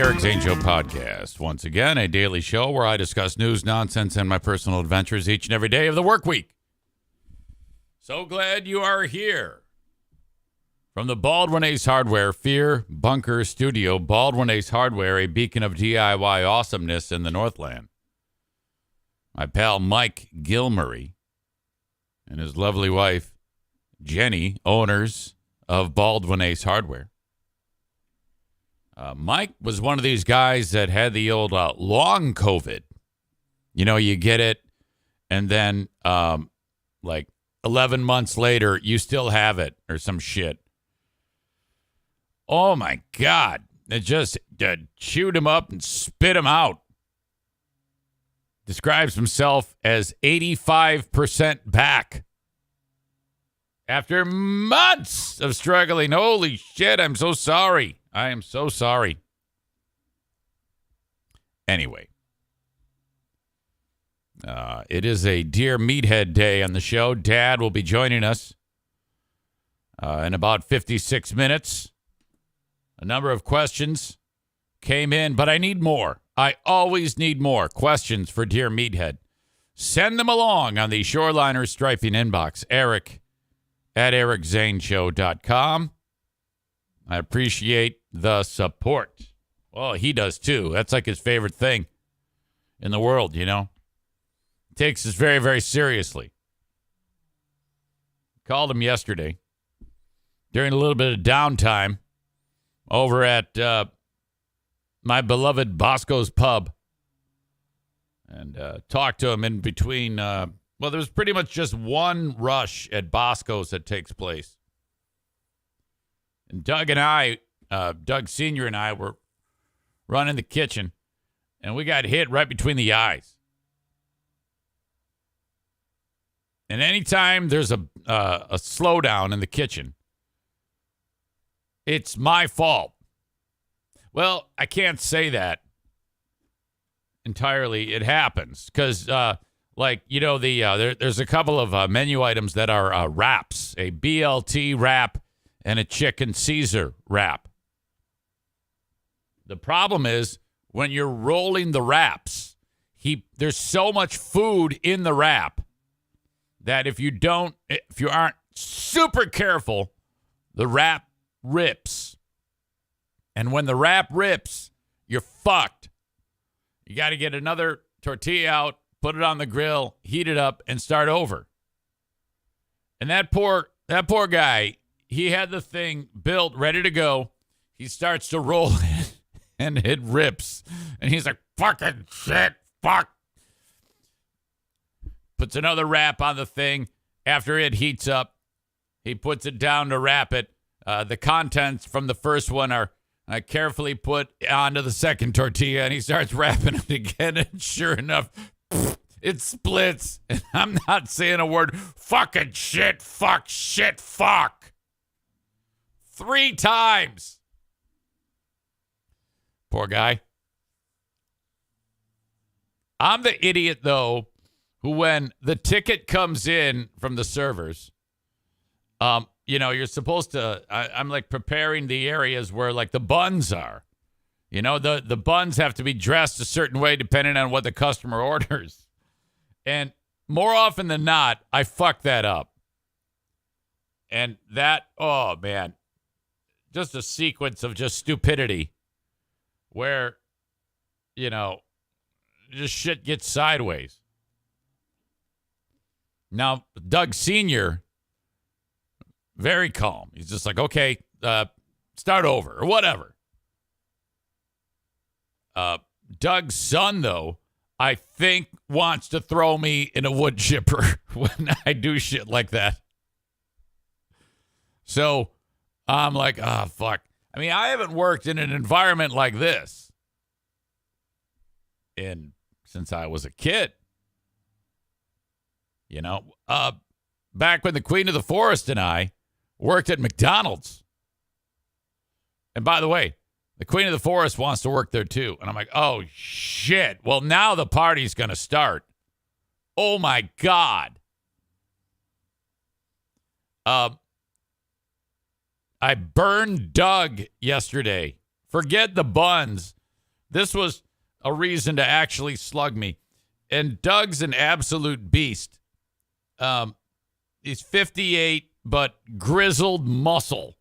Eric Zane Show podcast. Once again, a daily show where I discuss news, nonsense, and my personal adventures each and every day of the work week. So glad you are here. From the Baldwin Ace Hardware Fear Bunker Studio, Baldwin Ace Hardware, a beacon of DIY awesomeness in the Northland. My pal Mike Gilmurray and his lovely wife, Jenny, owners of Baldwin Ace Hardware. Mike was one of these guys that had the old long COVID. You know, you get it, and then like 11 months later, you still have it or some shit. Oh, my God. It just chewed him up and spit him out. Describes himself as 85% back. After months of struggling. Holy shit, I'm so sorry. I am so sorry. Anyway. It is a Dear Meathead Day on the show. Dad will be joining us in about 56 minutes. A number of questions came in, but I need more. I always need more questions for Dear Meathead. Send them along on the Shoreliner Striping inbox. Eric at ericzaneshow.com. I appreciate the support. Well, he does too. That's like his favorite thing in the world, you know. Takes this very, very seriously. Called him yesterday during a little bit of downtime over at my beloved Bosco's Pub, and talked to him in between. Well, there's pretty much just one rush at Bosco's that takes place. And Doug Sr. and I were running the kitchen, and we got hit right between the eyes. And anytime there's a slowdown in the kitchen, it's my fault. Well, I can't say entirely. It happens because, there's a couple of menu items that are wraps, a BLT wrap and a chicken Caesar wrap. The problem is when you're rolling the wraps, there's so much food in the wrap that if you aren't super careful, the wrap rips. And when the wrap rips, you're fucked. You got to get another tortilla out, put it on the grill, heat it up, and start over. And that poor guy, he had the thing built, ready to go. He starts to roll it, and it rips. And he's like, fucking shit, fuck. Puts another wrap on the thing. After it heats up, he puts it down to wrap it. The contents from the first one are carefully put onto the second tortilla, and he starts wrapping it again, and sure enough, it splits. And I'm not saying a word. Fucking shit, fuck, shit, fuck. 3 times. Poor guy. I'm the idiot, though, who when the ticket comes in from the servers, you're supposed to, I'm like preparing the areas where like the buns are. You know, the buns have to be dressed a certain way depending on what the customer orders. And more often than not, I fuck that up. And that, oh man, just a sequence of just stupidity where, just shit gets sideways. Now, Doug Sr., very calm. He's just like, okay, start over or whatever. Doug's son, though, I think wants to throw me in a wood chipper when I do shit like that. So I'm like, oh, fuck. I mean, I haven't worked in an environment like this since I was a kid. Back when the Queen of the Forest and I worked at McDonald's. And by the way, the Queen of the Forest wants to work there too. And I'm like, oh, shit. Well, now the party's going to start. Oh, my God. I burned Doug yesterday. Forget the buns. This was a reason to actually slug me. And Doug's an absolute beast. He's 58, but grizzled muscle.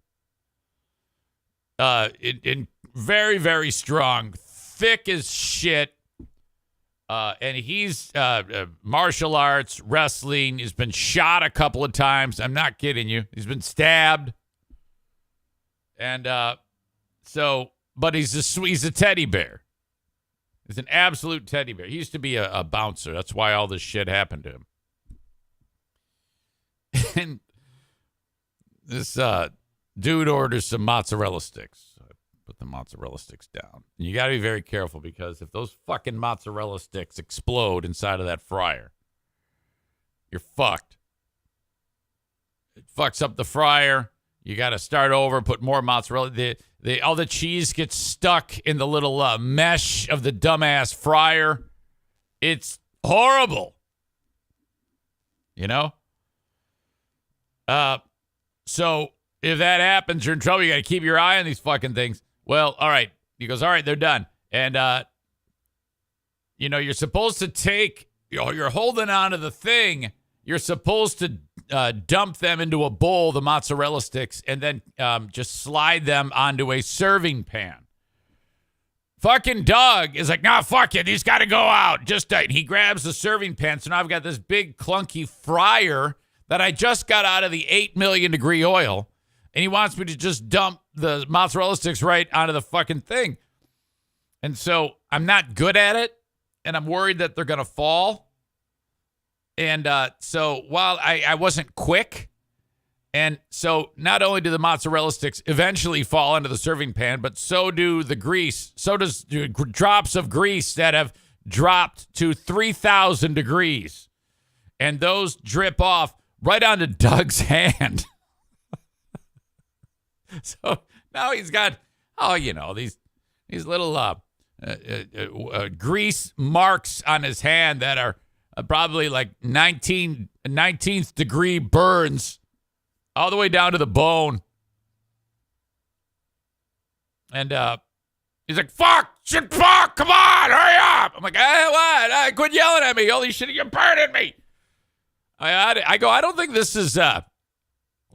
In very, very strong, thick as shit. And he's martial arts, wrestling. He's been shot a couple of times. I'm not kidding you. He's been stabbed. And but he's a teddy bear. He's an absolute teddy bear. He used to be a bouncer. That's why all this shit happened to him. And this dude orders some mozzarella sticks. I put the mozzarella sticks down. And you got to be very careful because if those fucking mozzarella sticks explode inside of that fryer, you're fucked. It fucks up the fryer. You got to start over, put more mozzarella. All the cheese gets stuck in the little mesh of the dumbass fryer. It's horrible. You know? So if that happens, you're in trouble. You got to keep your eye on these fucking things. Well, all right. He goes, all right, they're done. And, you're supposed to take, you're holding on to the thing. You're supposed to dump them into a bowl, the mozzarella sticks, and then just slide them onto a serving pan. Fucking Doug is like, nah, fuck it. These got to go out. He grabs the serving pan. So now I've got this big clunky fryer that I just got out of the 8 million degree oil. And he wants me to just dump the mozzarella sticks right onto the fucking thing. And so I'm not good at it. And I'm worried that they're going to fall. And so while I wasn't quick, and so not only do the mozzarella sticks eventually fall into the serving pan, but so do the grease. So does drops of grease that have dropped to 3,000 degrees. And those drip off right onto Doug's hand. So now he's got, these little grease marks on his hand that are probably like 19th degree burns all the way down to the bone. And he's like, fuck, come on, hurry up. I'm like, hey, what? Quit yelling at me. Holy shit, you're burning me. I go, I don't think this is an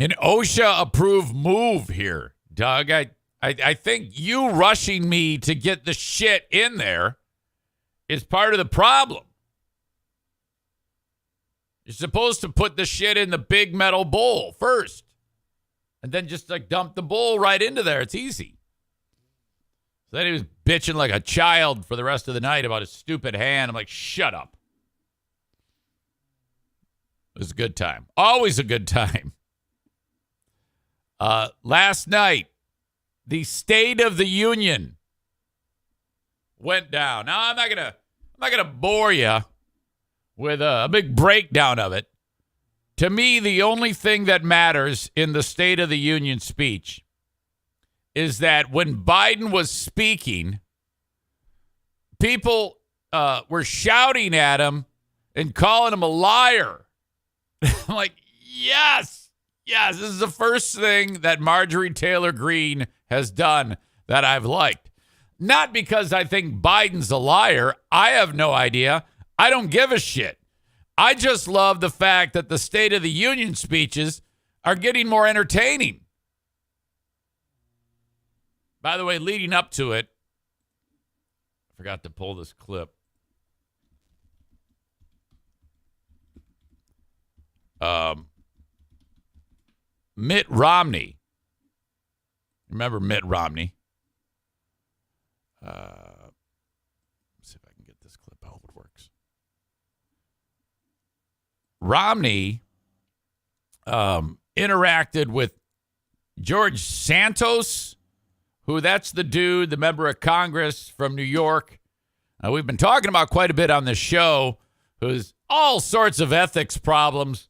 OSHA-approved move here, Doug. I think you rushing me to get the shit in there is part of the problem. You're supposed to put the shit in the big metal bowl first. And then just dump the bowl right into there. It's easy. So then he was bitching like a child for the rest of the night about his stupid hand. I'm like, shut up. It was a good time. Always a good time. Last night, the State of the Union went down. Now, I'm not gonna bore you with a big breakdown of it. To me, the only thing that matters in the State of the Union speech is that when Biden was speaking, people were shouting at him and calling him a liar. I'm like, yes, this is the first thing that Marjorie Taylor Greene has done that I've liked. Not because I think Biden's a liar. I have no idea. I don't give a shit. I just love the fact that the State of the Union speeches are getting more entertaining. By the way, leading up to it, I forgot to pull this clip. Mitt Romney. Remember Mitt Romney? Let's see if I can get this clip. I hope it works. Romney interacted with George Santos, who that's the dude, the member of Congress from New York. We've been talking about quite a bit on this show, who's all sorts of ethics problems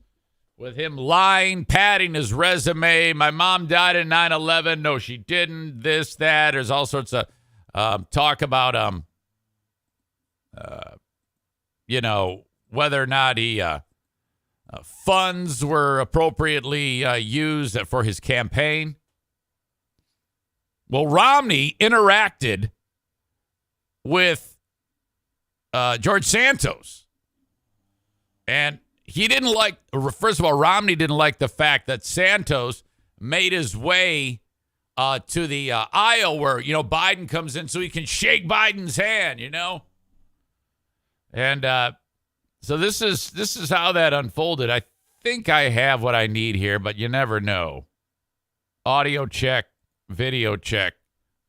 with him lying, padding his resume. My mom died in 9/11. No, she didn't. This, that. There's all sorts of talk about, whether or not he funds were appropriately used for his campaign. Well, Romney interacted with George Santos. And he didn't like, first of all, Romney didn't like the fact that Santos made his way to the aisle where, Biden comes in so he can shake Biden's hand, And so this is how that unfolded. I think I have what I need here, but you never know. Audio check, video check,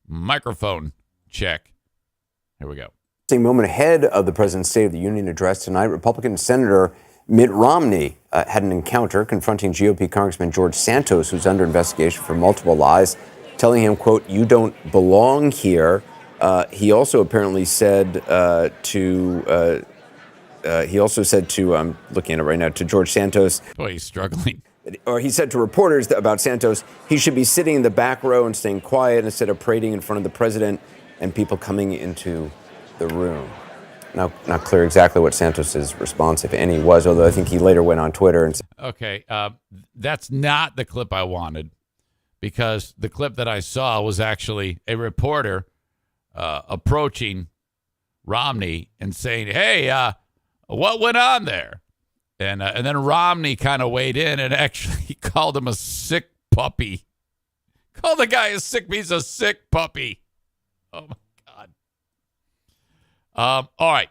microphone check. Here we go. A moment ahead of the president's State of the Union address tonight, Republican Senator Mitt Romney had an encounter confronting GOP Congressman George Santos, who's under investigation for multiple lies, telling him, quote, "You don't belong here." He also apparently said to I'm looking at it right now, to George Santos. Boy, he's struggling. Or he said to reporters about Santos, he should be sitting in the back row and staying quiet instead of parading in front of the president and people coming into the room. Now, not clear exactly what Santos's response, if any, was, although I think he later went on Twitter and said, okay, that's not the clip I wanted, because the clip that I saw was actually a reporter approaching Romney and saying, "Hey, what went on there?" And then Romney kind of weighed in and actually called him a sick puppy. Called the guy a sick piece of sick puppy. Oh, my God. All right.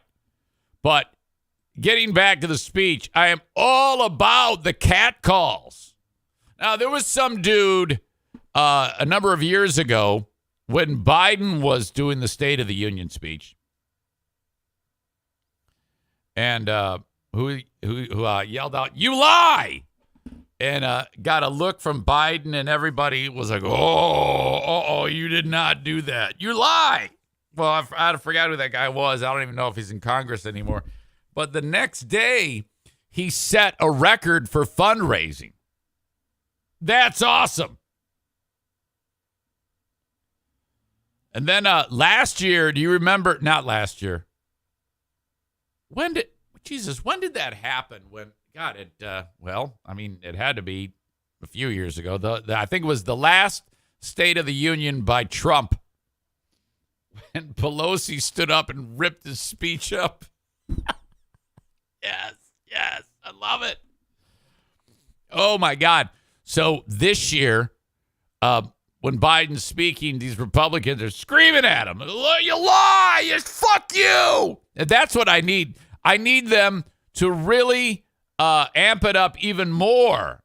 But getting back to the speech, I am all about the cat calls. Now, there was some dude a number of years ago when Biden was doing the State of the Union speech. And who yelled out, "You lie!" And got a look from Biden, and everybody was like, oh, you did not do that. You lie. Well, I forgot who that guy was. I don't even know if he's in Congress anymore. But the next day, he set a record for fundraising. That's awesome. And then last year, do you remember? Not last year. When did that happen? It had to be a few years ago. I think it was the last State of the Union by Trump. And Pelosi stood up and ripped his speech up. Yes, I love it. Oh, my God. So this year, when Biden's speaking, these Republicans are screaming at him. "You lie! Fuck you!" And that's what I need. I need them to really amp it up even more.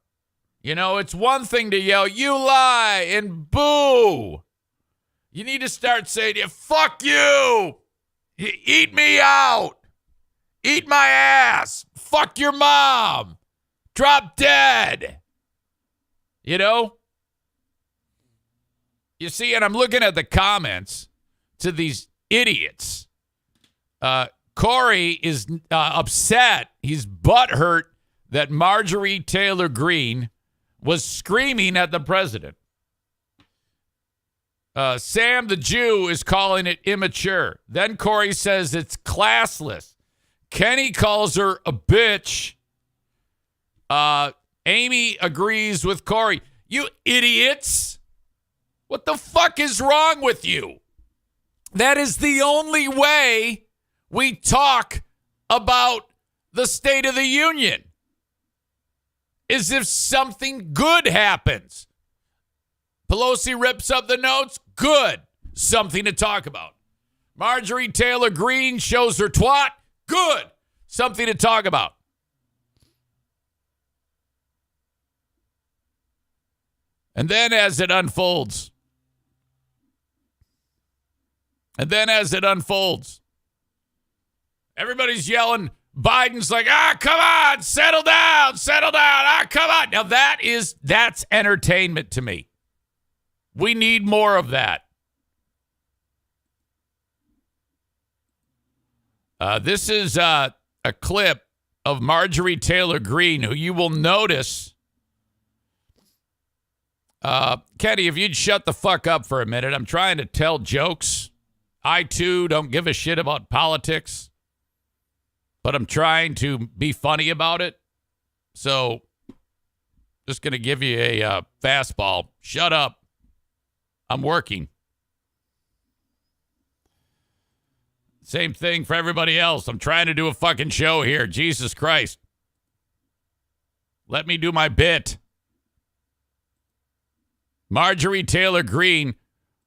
It's one thing to yell, "You lie," and boo. You need to start saying, "Fuck you. Eat me out. Eat my ass. Fuck your mom. Drop dead." You see, and I'm looking at the comments to these idiots. Corey is upset. He's butthurt that Marjorie Taylor Greene was screaming at the president. Sam the Jew is calling it immature. Then Corey says it's classless. Kenny calls her a bitch. Amy agrees with Corey. You idiots. What the fuck is wrong with you? That is the only way we talk about the State of the Union, is if something good happens. Pelosi rips up the notes. Good. Something to talk about. Marjorie Taylor Greene shows her twat. Good. Something to talk about. And then as it unfolds, everybody's yelling. Biden's like, come on, settle down, come on. Now that's entertainment to me. We need more of that. This is a clip of Marjorie Taylor Greene, who you will notice. Kenny, if you'd shut the fuck up for a minute, I'm trying to tell jokes. I, too, don't give a shit about politics, but I'm trying to be funny about it. So, just going to give you a fastball. Shut up. I'm working. Same thing for everybody else. I'm trying to do a fucking show here. Jesus Christ. Let me do my bit. Marjorie Taylor Greene,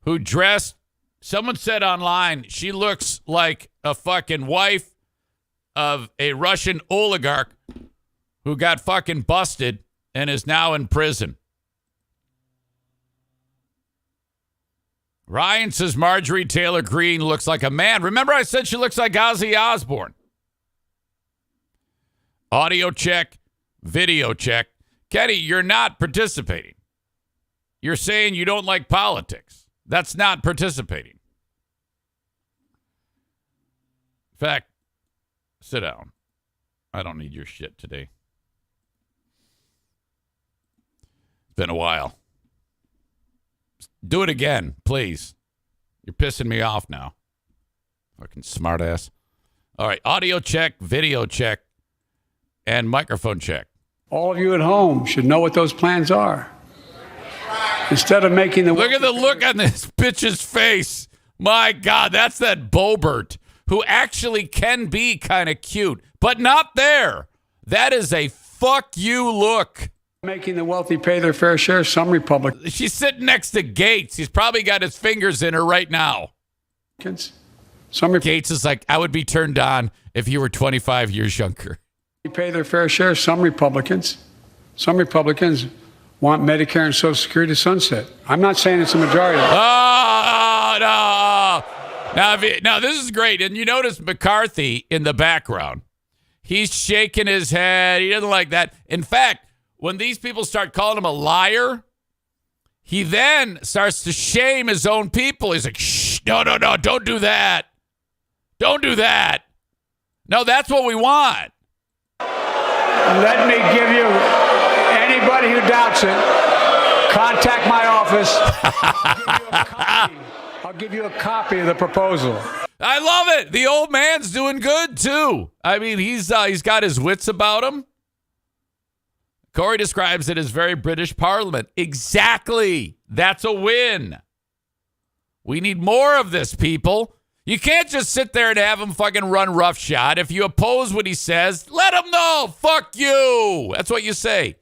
who dressed, someone said online, she looks like a fucking wife of a Russian oligarch who got fucking busted and is now in prison. Ryan says Marjorie Taylor Greene looks like a man. Remember I said she looks like Ozzy Osbourne. Audio check, video check. Kenny, you're not participating. You're saying you don't like politics. That's not participating. In fact, sit down. I don't need your shit today. It's been a while. Do it again, please. You're pissing me off now. Fucking smartass. All right, audio check, video check, and microphone check. All of you at home should know what those plans are. Instead of making the... Look at the look on this bitch's face. My God, that's that Boebert, who actually can be kind of cute, but not there. That is a fuck you look. Making the wealthy pay their fair share, some Republicans. She's sitting next to Gates. He's probably got his fingers in her right now. Gates is like, I would be turned on if you were 25 years younger. Pay their fair share, some Republicans want Medicare and Social Security to sunset. I'm not saying it's a majority. Oh, no. Now, this is great. And you notice McCarthy in the background. He's shaking his head. He doesn't like that. In fact, when these people start calling him a liar, he then starts to shame his own people. He's like, shh, no, don't do that. Don't do that. No, that's what we want. Let me give you, anybody who doubts it, contact my office. I'll give you a copy of the proposal. I love it. The old man's doing good, too. I mean, he's got his wits about him. Corey describes it as very British Parliament. Exactly. That's a win. We need more of this, people. You can't just sit there and have him fucking run roughshod. If you oppose what he says, let him know. Fuck you. That's what you say.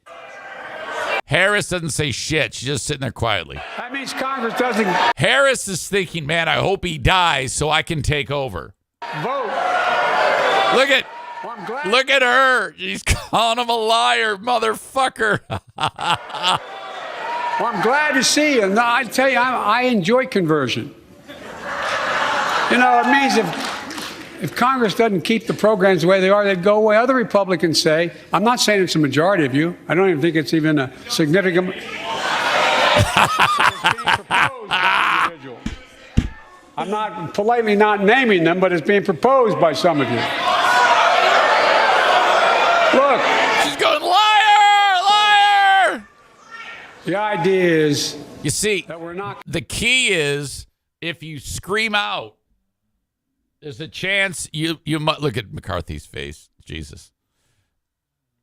Harris doesn't say shit. She's just sitting there quietly. That means Congress doesn't... Harris is thinking, man, I hope he dies so I can take over. Vote. Look at her. She's calling him a liar, motherfucker. Well, I'm glad to see you. No, I tell you, I enjoy conversion. You know, it means if Congress doesn't keep the programs the way they are, they'd go away. Other Republicans say, I'm not saying it's a majority of you. I don't even think it's even a significant... I'm not politely not naming them, but it's being proposed by some of you. Look. She's going, liar! The idea is... You see, that we're not... The key is, if you scream out, there's a chance you might... Look at McCarthy's face. Jesus.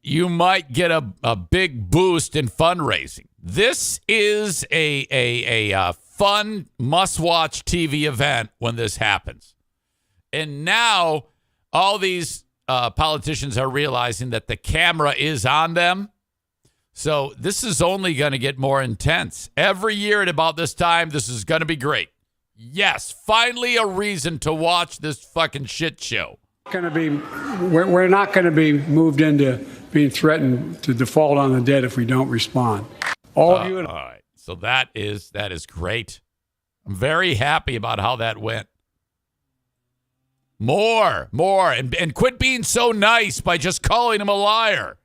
You might get a big boost in fundraising. This is a fun, must-watch TV event when this happens. And now all these... politicians are realizing that the camera is on them. So this is only going to get more intense. Every year at about this time, this is going to be great. Yes, finally a reason to watch this fucking shit show. We're not going to be moved into being threatened to default on the debt if we don't respond. All right. So that is great. I'm very happy about how that went. More, and quit being so nice by just calling him a liar.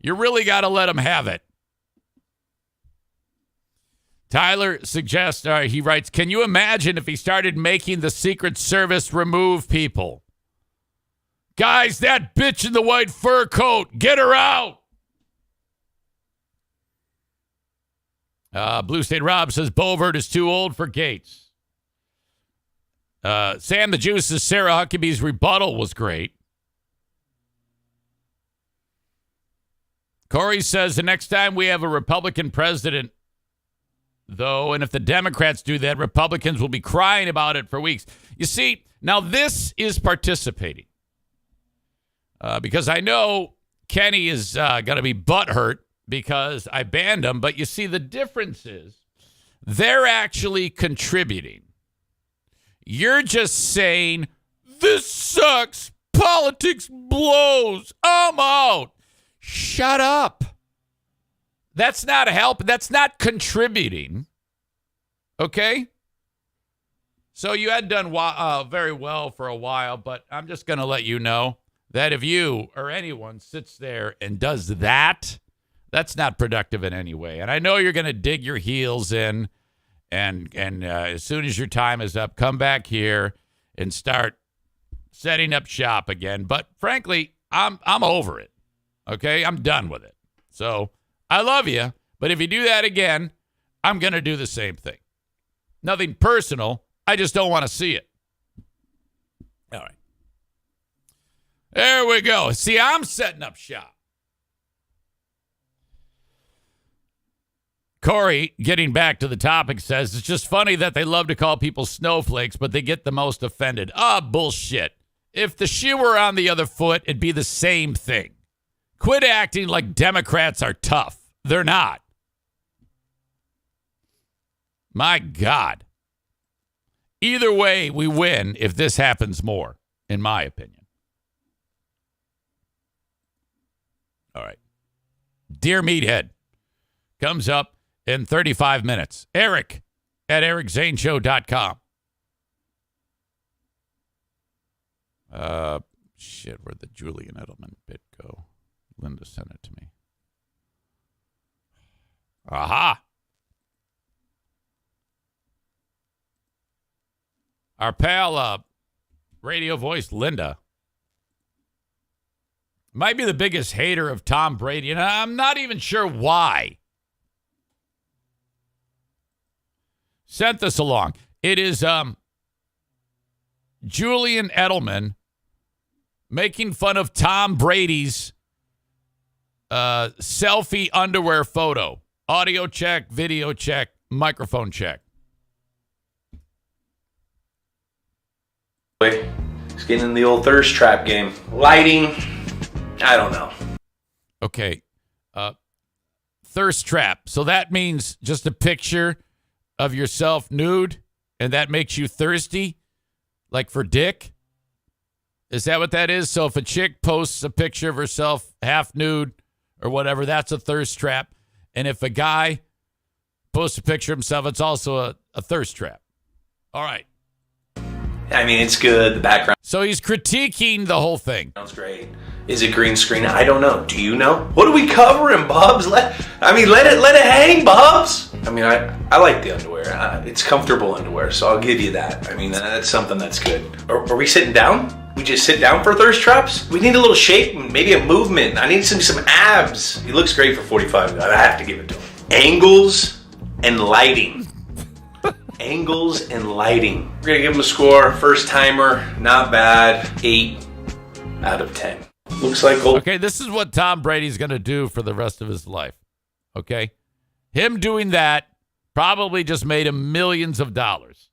You really got to let him have it. Tyler suggests, he writes, can you imagine if he started making the Secret Service remove people? Guys, that bitch in the white fur coat, get her out. Blue State Rob says Boebert is too old for Gates. Sam the Juice says Sarah Huckabee's rebuttal was great. Corey says the next time we have a Republican president, though. And if the Democrats do that, Republicans will be crying about it for weeks. You see, now this is participating. Because I know Kenny is going to be butthurt because I banned him. But you see, the difference is they're actually contributing. You're just saying, this sucks. Politics blows. I'm out. Shut up. That's not help. That's not contributing. Okay? So you had done very well for a while, but I'm just going to let you know that if you or anyone sits there and does that, that's not productive in any way. And I know you're going to dig your heels in, and as soon as your time is up, come back here and start setting up shop again. But frankly, I'm over it. Okay? I'm done with it. So I love you, but if you do that again, I'm going to do the same thing. Nothing personal. I just don't want to see it. All right. There we go. See, I'm setting up shop. Corey, getting back to the topic, says, it's just funny that they love to call people snowflakes, but they get the most offended. Bullshit. If the shoe were on the other foot, it'd be the same thing. Quit acting like Democrats are tough. They're not. My God. Either way, we win if this happens more, in my opinion. All right. Dear Meathead comes up in 35 minutes. Eric at ericzaneshow.com. Where'd the Julian Edelman bit go? Linda sent it to me. Aha. Our pal, radio voice Linda, might be the biggest hater of Tom Brady, and I'm not even sure why. Sent this along. It is Julian Edelman making fun of Tom Brady's selfie underwear photo. Audio check, video check, microphone check. It's getting in the old thirst trap game. Lighting, I don't know. Okay. Thirst trap. So that means just a picture of yourself nude, and that makes you thirsty? Like for dick? Is that what that is? So if a chick posts a picture of herself half nude or whatever, that's a thirst trap. And if a guy posts a picture of himself, it's also a thirst trap. All right. I mean, it's good. The background So he's critiquing the whole thing. sounds great. Is it green screen? I don't know. Do you know? What are we covering, Bubs? Let it hang, Bubs. I mean, I like the underwear. It's comfortable underwear, so I'll give you that. I mean, that's something that's good. Are we sitting down? We just sit down for thirst traps? We need a little shape, maybe a movement. I need some abs. He looks great for 45. I have to give it to him. Angles and lighting. Angles and lighting. We're gonna give him a score. First timer, not bad. 8 out of 10. Looks like gold. Okay, this is what Tom Brady's going to do for the rest of his life. Okay? Him doing that probably just made him millions of dollars.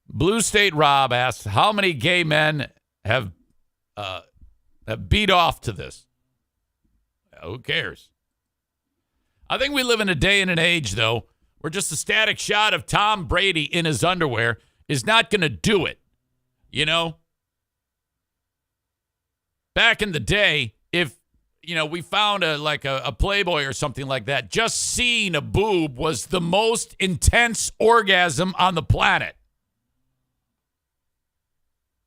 Blue State Rob asks, how many gay men have beat off to this? Who cares? I think we live in a day and an age, though, where just a static shot of Tom Brady in his underwear is not going to do it. You know? Back in the day, if, we found a Playboy or something like that, just seeing a boob was the most intense orgasm on the planet.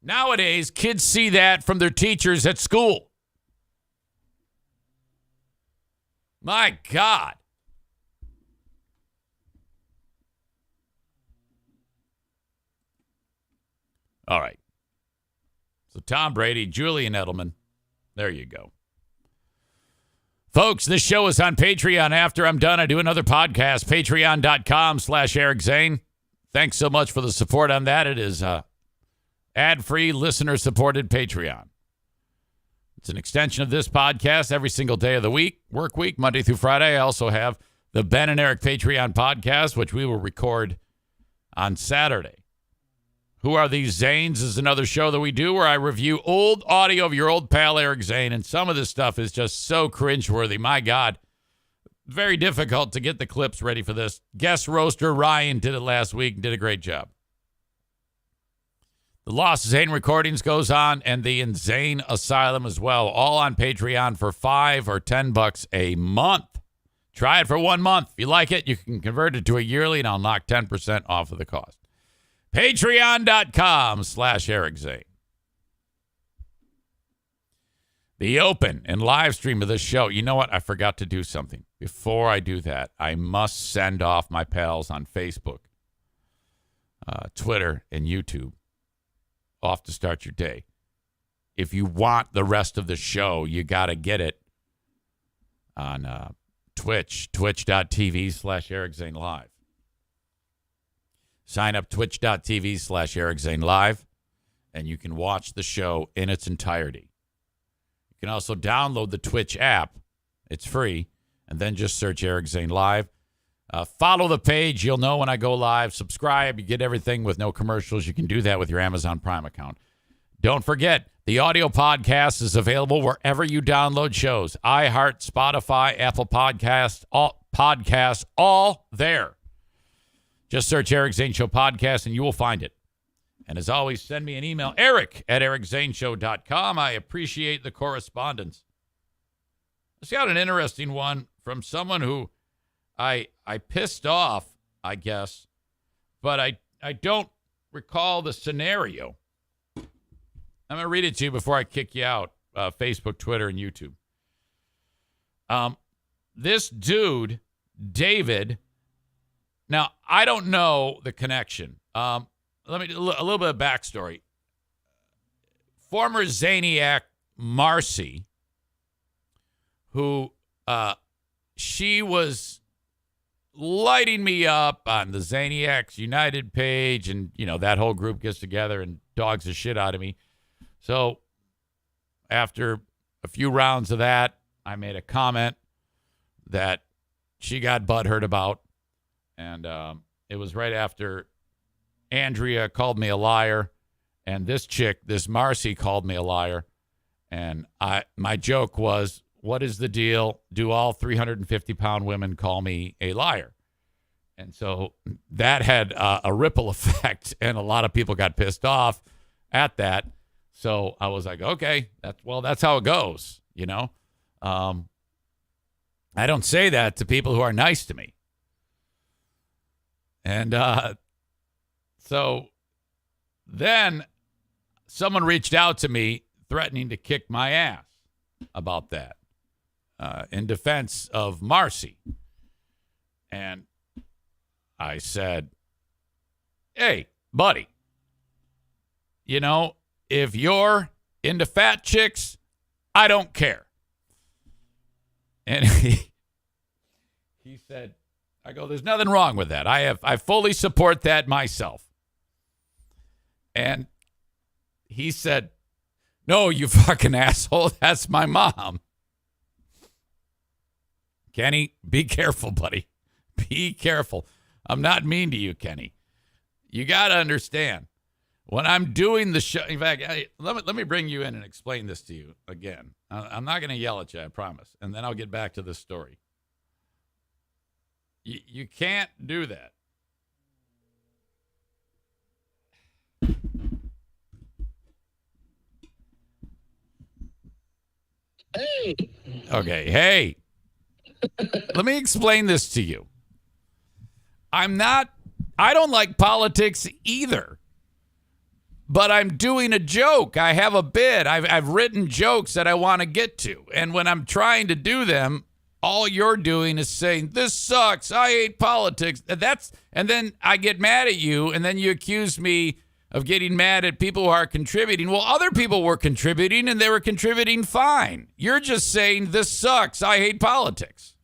Nowadays, kids see that from their teachers at school. My God. All right. So Tom Brady, Julian Edelman. There you go. Folks, this show is on Patreon. After I'm done, I do another podcast, patreon.com/Eric Zane. Thanks so much for the support on that. It is ad-free, listener-supported Patreon. It's an extension of this podcast every single day of the week, work week, Monday through Friday. I also have the Ben and Eric Patreon podcast, which we will record on Saturday. Who Are These Zanes is another show that we do where I review old audio of your old pal Eric Zane, and some of this stuff is just so cringeworthy. My God. Very difficult to get the clips ready for this. Guest roaster Ryan did it last week and did a great job. The Lost Zane Recordings goes on, and the Insane Asylum as well, all on Patreon for $5 or $10 a month. Try it for 1 month. If you like it, you can convert it to a yearly, and I'll knock 10% off of the cost. Patreon.com/Eric Zane. The open and live stream of this show. You know what? I forgot to do something. Before I do that, I must send off my pals on Facebook, Twitter, and YouTube off to start your day. If you want the rest of the show, you got to get it on Twitch, twitch.tv/Eric Zane Live. Sign up twitch.tv/Eric Zane Live, and you can watch the show in its entirety. You can also download the Twitch app. It's free, and then just search Eric Zane Live. Follow the page. You'll know when I go live. Subscribe. You get everything with no commercials. You can do that with your Amazon Prime account. Don't forget, the audio podcast is available wherever you download shows. iHeart, Spotify, Apple Podcasts, all there. Just search Eric Zane Show Podcast, and you will find it. And as always, send me an email, eric@ericzaneshow.com. I appreciate the correspondence. I got an interesting one from someone who I pissed off, I guess, but I don't recall the scenario. I'm going to read it to you before I kick you out, Facebook, Twitter, and YouTube. This dude, David, now, I don't know the connection. Let me do a little bit of backstory. Former Zaniac Marcy, who she was lighting me up on the Zaniacs United page, and, you know, that whole group gets together and dogs the shit out of me. So after a few rounds of that, I made a comment that she got butthurt about. And it was right after Andrea called me a liar, and this chick, this Marcy, called me a liar. And my joke was, what is the deal? Do all 350-pound women call me a liar? And so that had a ripple effect, and a lot of people got pissed off at that. So I was like, okay, that's how it goes, you know? I don't say that to people who are nice to me. And so then someone reached out to me threatening to kick my ass about that in defense of Marcy. And I said, hey, buddy, you know, if you're into fat chicks, I don't care. And he said, I go, there's nothing wrong with that. I fully support that myself. And he said, no, you fucking asshole. That's my mom. Kenny, be careful, buddy. Be careful. I'm not mean to you, Kenny. You got to understand. When I'm doing the show, in fact, let me bring you in and explain this to you again. I'm not going to yell at you, I promise. And then I'll get back to this story. You can't do that. Hey. Okay, hey. Let me explain this to you. I don't like politics either. But I'm doing a joke. I have a bit. I've written jokes that I want to get to. And when I'm trying to do them, all you're doing is saying, this sucks. I hate politics. And then I get mad at you, and then you accuse me of getting mad at people who are contributing. Well, other people were contributing, and they were contributing fine. You're just saying, this sucks. I hate politics.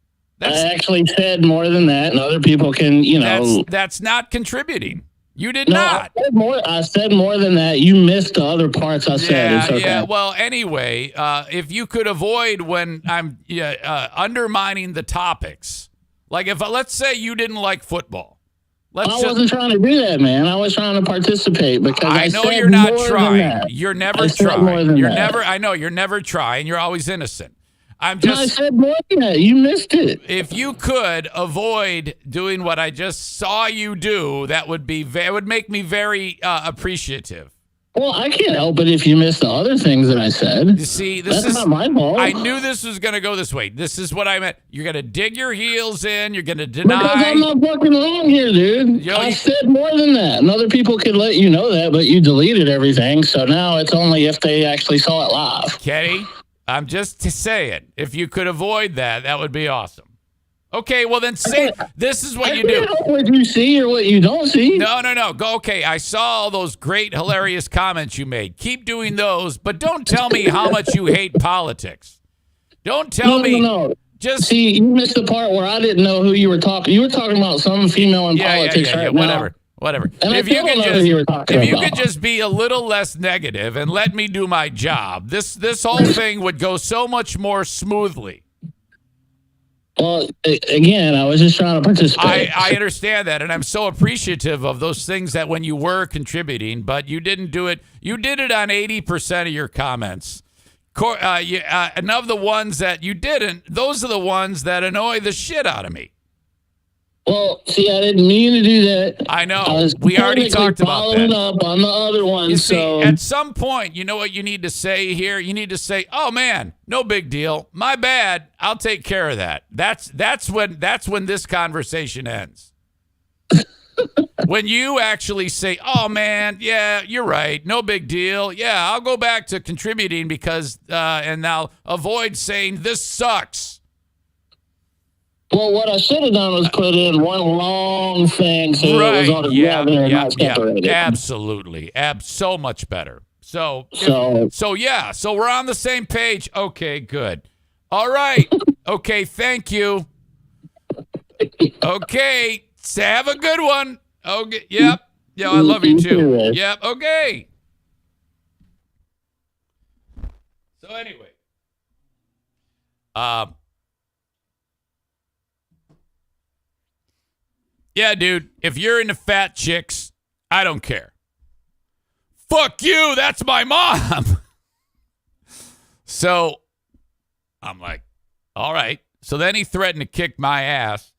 I actually said more than that, and other people can, That's not contributing. You did No, not. I said more than that. You missed the other parts I said. Yeah, It's okay. yeah. Well, anyway, if you could avoid when I'm undermining the topics, like if let's say you didn't like football. I wasn't trying to do that, man. I was trying to participate because I know said you're not more trying. than that. You're never I said trying. more than You're that. never. I know you're never trying. You're always innocent. I'm No, I just. said more than that. You missed it. If you could avoid doing what I just saw you do, that would be. It would make me very appreciative. Well, I can't help it if you missed the other things that I said. You see, this That's is not my fault. I knew this was going to go this way. This is what I meant. You're going to dig your heels in. You're going to Because deny. I'm not fucking wrong here, dude. Yo, I you- said more than that. And other people could let you know that, but you deleted everything. So now it's only if they actually saw it live. Kenny, I'm just saying, if you could avoid that, that would be awesome. Okay, well then say this is what I you can't do. help what you see or what you don't see. No. Go. Okay, I saw all those great, hilarious comments you made. Keep doing those, but don't tell me how much you hate politics. Don't tell me. No. Just See, you missed the part where I didn't know who you were talking. You were talking about some female in politics right now. Whatever. And If I you still could don't know just, who you were talking if you about. could just be a little less negative and let me do my job, this whole thing would go so much more smoothly. Well, again, I was just trying to participate. I understand that, and I'm so appreciative of those things that when you were contributing, but you didn't do it. You did it on 80% of your comments. And of the ones that you didn't, those are the ones that annoy the shit out of me. Well, see, I didn't mean to do that. I know. I was We already technically talked about following that. up on the other ones. You see, so at some point, you know what you need to say here? You need to say, "Oh man, no big deal. My bad. I'll take care of that." That's when this conversation ends. When you actually say, "Oh man, yeah, you're right. No big deal. Yeah, I'll go back to contributing because and I'll avoid saying this sucks." well, what I should have done was put in one long thing so it was all together and not separated. Absolutely. So much better. So we're on the same page. Okay, good. All right. Okay, thank you. Okay, so have a good one. Okay, yep. Yeah, I love you too. Yep, okay. So anyway, yeah, dude, if you're into fat chicks, I don't care. Fuck you, that's my mom. So I'm like, all right. So then he threatened to kick my ass.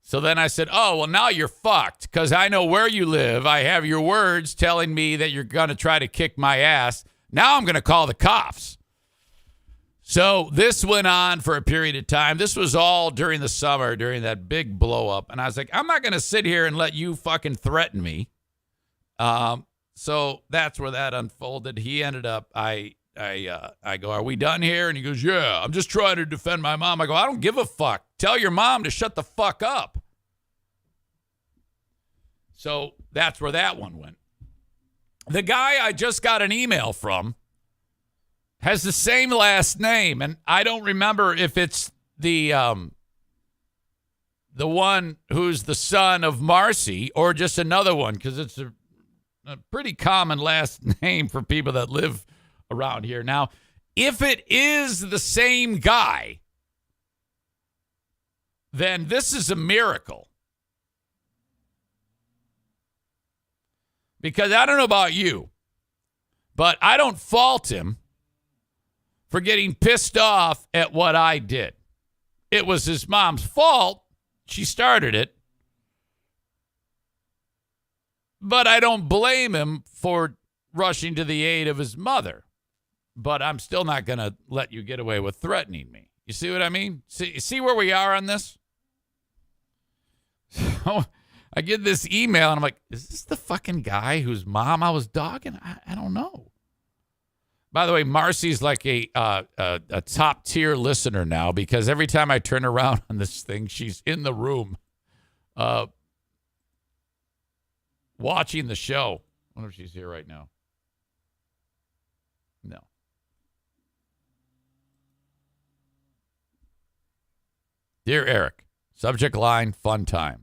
So then I said, oh, well, now you're fucked because I know where you live. I have your words telling me that you're going to try to kick my ass. Now I'm going to call the cops. So this went on for a period of time. This was all during the summer, during that big blow up. And I was like, I'm not going to sit here and let you fucking threaten me. So that's where that unfolded. He ended up, I go, are we done here? And he goes, yeah, I'm just trying to defend my mom. I go, I don't give a fuck. Tell your mom to shut the fuck up. So that's where that one went. The guy I just got an email from has the same last name, and I don't remember if it's the one who's the son of Marcy or just another one, because it's a pretty common last name for people that live around here. Now, if it is the same guy, then this is a miracle. Because I don't know about you, but I don't fault him for getting pissed off at what I did. It was his mom's fault. She started it. But I don't blame him for rushing to the aid of his mother. But I'm still not going to let you get away with threatening me. You see what I mean? See where we are on this? So I get this email, and I'm like, is this the fucking guy whose mom I was dogging? I don't know. By the way, Marcy's like a top-tier listener now because every time I turn around on this thing, she's in the room watching the show. I wonder if she's here right now. No. Dear Eric, subject line, fun times.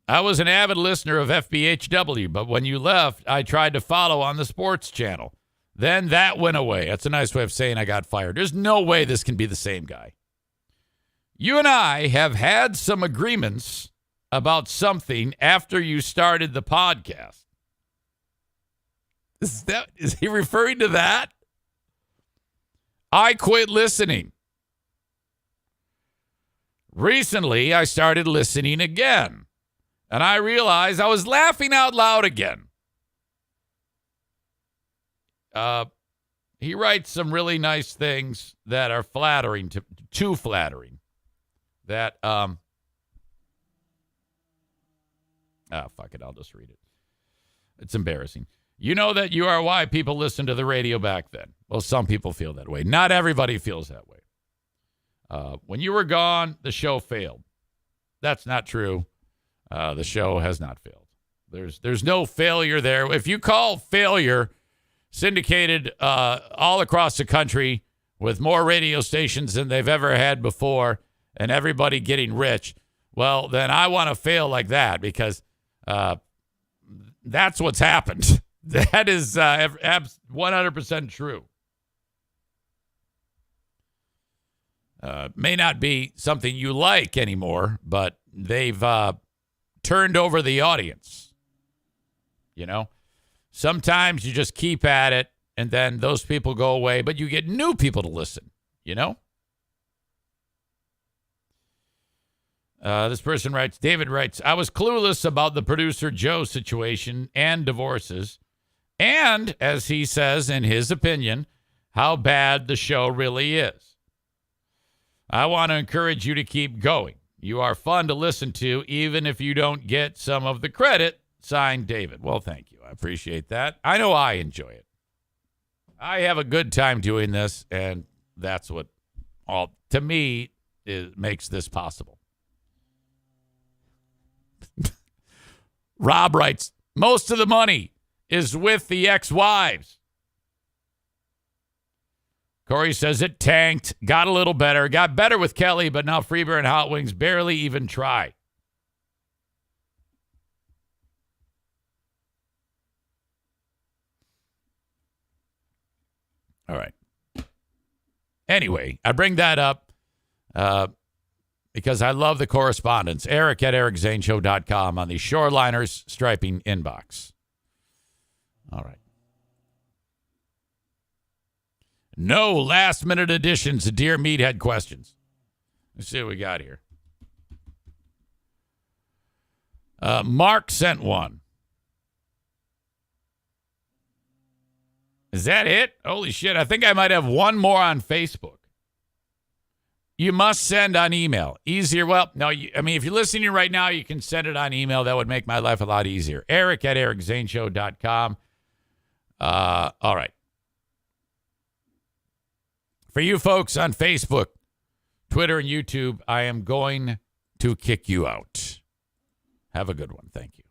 I was an avid listener of FBHW, but when you left, I tried to follow on the sports channel. Then that went away. That's a nice way of saying I got fired. There's no way this can be the same guy. You and I have had some agreements about something after you started the podcast. Is he referring to that? I quit listening. Recently, I started listening again, and I realized I was laughing out loud again. He writes some really nice things that are flattering, too flattering. That, fuck it, I'll just read it. It's embarrassing. You know that you are why people listened to the radio back then. Well, some people feel that way. Not everybody feels that way. When you were gone, the show failed. That's not true. The show has not failed. There's no failure there. If you call failure syndicated all across the country with more radio stations than they've ever had before and everybody getting rich, well, then I want to fail like that because that's what's happened. That is 100% true. May not be something you like anymore, but they've turned over the audience. You know, sometimes you just keep at it and then those people go away, but you get new people to listen, you know? This person writes, David writes, I was clueless about the producer Joe situation and divorces. And, as he says in his opinion, how bad the show really is. I want to encourage you to keep going. You are fun to listen to, even if you don't get some of the credit. Signed, David. Well, thank you. I appreciate that. I know I enjoy it. I have a good time doing this, and that's what, to me, makes this possible. Rob writes, most of the money is with the ex-wives. Corey says it tanked, got a little better, got better with Kelly, but now Freeburg and Hot Wings barely even try. All right. Anyway, I bring that up because I love the correspondence. Eric at ericzaneshow.com on the Shoreliners striping inbox. All right. No last-minute additions to Dear Meathead questions. Let's see what we got here. Mark sent one. Is that it? Holy shit. I think I might have one more on Facebook. You must send on email. Easier. Well, no, if you're listening right now, you can send it on email. That would make my life a lot easier. Eric at ericzaneshow.com. All right. For you folks on Facebook, Twitter, and YouTube, I am going to kick you out. Have a good one. Thank you.